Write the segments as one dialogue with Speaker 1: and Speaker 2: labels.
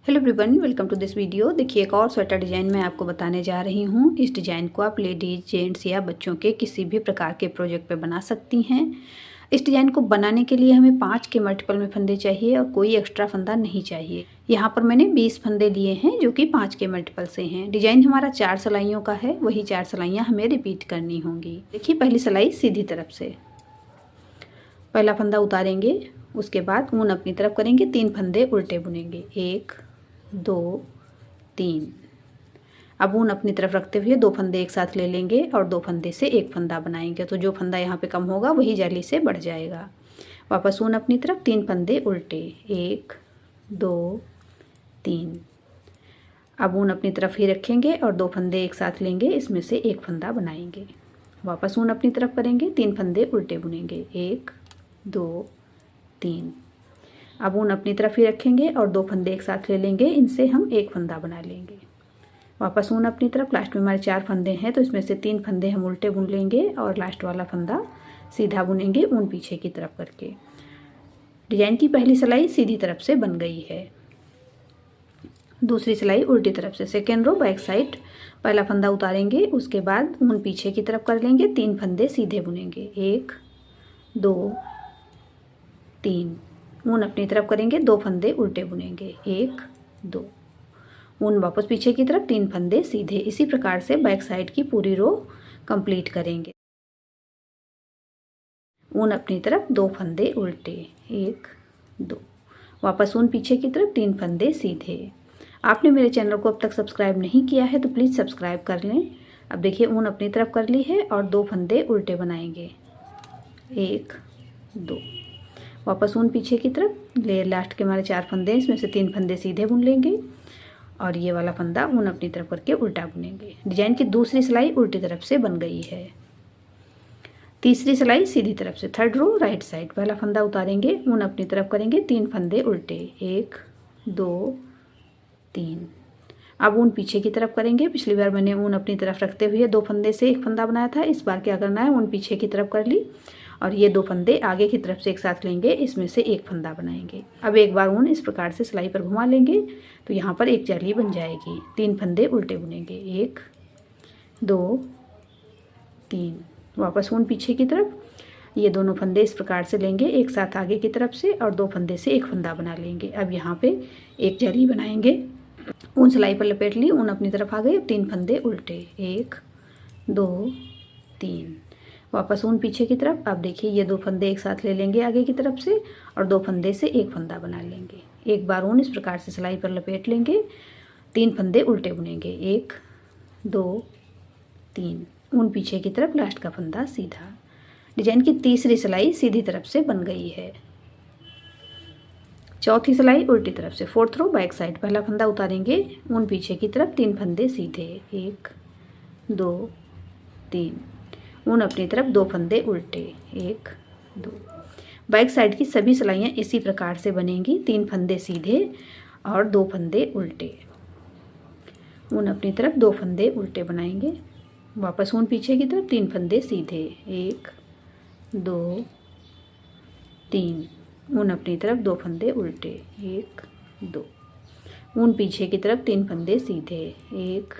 Speaker 1: Hello everyone, welcome to this video. देखिए, एक और स्वेटर डिज़ाइन मैं आपको बताने जा रही हूँ। इस डिज़ाइन को आप लेडीज़, जेंट्स या बच्चों के किसी भी प्रकार के प्रोजेक्ट पे बना सकती हैं। इस डिज़ाइन को बनाने के लिए हमें 5 के मल्टीपल में फंदे चाहिए और कोई एक्स्ट्रा फंदा नहीं चाहिए। यहाँ पर मैंने 20 फंदे लिए हैं जो कि 5 के मल्टीपल से हैं। डिज़ाइन हमारा 4 सिलाइयों का है, वही 4 सिलाइयाँ हमें रिपीट करनी होंगी। देखिए, पहली सिलाई सीधी तरफ से पहला फंदा उतारेंगे, उसके बाद ऊन अपनी तरफ करेंगे, 3 फंदे उल्टे बुनेंगे, 1 2 3। अब ऊन अपनी तरफ रखते हुए 2 फंदे एक साथ ले लेंगे और 2 फंदे से एक फंदा बनाएंगे, तो जो फंदा यहाँ पे कम होगा वही जाली से बढ़ जाएगा। वापस ऊन अपनी तरफ, 3 फंदे उल्टे, 1 2 3। अब ऊन अपनी तरफ ही रखेंगे और 2 फंदे एक साथ लेंगे, इसमें से एक फंदा बनाएंगे। वापस ऊन अपनी तरफ करेंगे, 3 फंदे उल्टे बुनेंगे, 1 2 3। अब ऊन अपनी तरफ ही रखेंगे और 2 फंदे एक साथ ले लेंगे, इनसे हम एक फंदा बना लेंगे। वापस ऊन अपनी तरफ, लास्ट में हमारे 4 फंदे हैं तो इसमें से 3 फंदे हम उल्टे बुन लेंगे और लास्ट वाला फंदा सीधा बुनेंगे ऊन पीछे की तरफ करके। डिजाइन की पहली सिलाई सीधी तरफ से बन गई है। दूसरी सिलाई उल्टी तरफ से, सेकेंड रो बैक साइड। पहला फंदा उतारेंगे, उसके बाद ऊन पीछे की तरफ कर लेंगे, 3 फंदे सीधे बुनेंगे, 1 2 3। ऊन अपनी तरफ करेंगे, 2 फंदे उल्टे बुनेंगे, 1 2। ऊन वापस पीछे की तरफ, 3 फंदे सीधे। इसी प्रकार से बैक साइड की पूरी रो कंप्लीट करेंगे। ऊन अपनी तरफ, 2 फंदे उल्टे, 1 2। वापस ऊन पीछे की तरफ, 3 फंदे सीधे। आपने मेरे चैनल को अब तक सब्सक्राइब नहीं किया है तो प्लीज़ सब्सक्राइब कर लें। अब देखिए, ऊन अपनी तरफ कर ली है और 2 फंदे उल्टे बनाएंगे, 1 2। वापस ऊन पीछे की तरफ ले, लास्ट के हमारे 4 फंदे, इसमें से 3 फंदे सीधे बुन लेंगे और ये वाला फंदा ऊन अपनी तरफ करके उल्टा बुनेंगे। डिजाइन की दूसरी सिलाई उल्टी तरफ से बन गई है। तीसरी सिलाई सीधी तरफ से, थर्ड रो राइट साइड। पहला फंदा उतारेंगे, ऊन अपनी तरफ करेंगे, 3 फंदे उल्टे, 1 2 3। अब ऊन पीछे की तरफ करेंगे। पिछली बार मैंने ऊन अपनी तरफ रखते हुए 2 फंदे से एक फंदा बनाया था। इस बार क्या करना है, ऊन पीछे की तरफ कर ली और ये 2 फंदे आगे की तरफ से एक साथ लेंगे, इसमें से एक फंदा बनाएंगे। अब एक बार ऊन इस प्रकार से सिलाई पर घुमा लेंगे तो यहाँ पर एक जाली बन जाएगी। 3 फंदे उल्टे बुनेंगे, 1 2 3। वापस ऊन पीछे की तरफ, ये दोनों फंदे इस प्रकार से लेंगे एक साथ आगे की तरफ से और 2 फंदे से एक फंदा बना लेंगे। अब यहाँ पे एक जाली बनाएंगे। ऊन सिलाई पर लपेट ली, ऊन अपनी तरफ आ गई। अब 3 फंदे उल्टे, 1 2 3। वापस ऊन पीछे की तरफ। अब देखिए, ये 2 फंदे एक साथ ले लेंगे आगे की तरफ से और 2 फंदे से एक फंदा बना लेंगे। एक बार ऊन इस प्रकार से सिलाई पर लपेट लेंगे, 3 फंदे उल्टे बुनेंगे, 1 2 3। ऊन पीछे की तरफ, लास्ट का फंदा सीधा। डिजाइन की तीसरी सिलाई सीधी तरफ से बन गई है। चौथी सिलाई उल्टी तरफ से, फोर्थ रो बैक साइड। पहला फंदा उतारेंगे, ऊन पीछे की तरफ, 3 फंदे सीधे, 1 2 3। ऊन अपनी तरफ, 2 फंदे उल्टे, 1 2। बैक साइड की सभी सिलाइयाँ इसी प्रकार से बनेंगी, 3 फंदे सीधे और 2 फंदे उल्टे। ऊन अपनी तरफ, 2 फंदे उल्टे बनाएंगे। वापस ऊन पीछे की तरफ, 3 फंदे सीधे, 1 2 3। ऊन अपनी तरफ, 2 फंदे उल्टे, 1 2। ऊन पीछे की तरफ, 3 फंदे सीधे, 1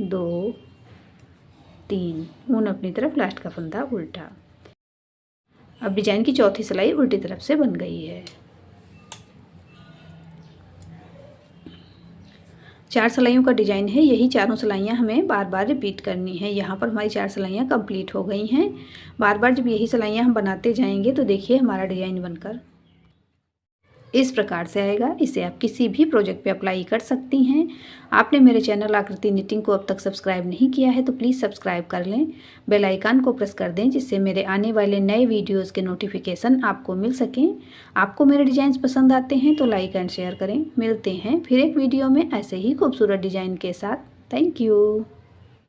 Speaker 1: 2 3। ऊन अपनी तरफ, लास्ट का फंदा उल्टा। अब डिजाइन की चौथी सिलाई उल्टी तरफ से बन गई है। 4 सिलाइयों का डिजाइन है। यही चारों सिलाइयाँ हमें बार बार रिपीट करनी है। यहाँ पर हमारी 4 सिलाइयाँ कंप्लीट हो गई हैं। बार बार जब यही सिलाइयाँ हम बनाते जाएंगे तो देखिए, हमारा डिजाइन बनकर इस प्रकार से आएगा। इसे आप किसी भी प्रोजेक्ट पे अप्लाई कर सकती हैं। आपने मेरे चैनल आकृति निटिंग को अब तक सब्सक्राइब नहीं किया है तो प्लीज़ सब्सक्राइब कर लें, बेल आइकन को प्रेस कर दें जिससे मेरे आने वाले नए वीडियोस के नोटिफिकेशन आपको मिल सकें। आपको मेरे डिज़ाइंस पसंद आते हैं तो लाइक एंड शेयर करें। मिलते हैं फिर एक वीडियो में ऐसे ही खूबसूरत डिज़ाइन के साथ। Thank you.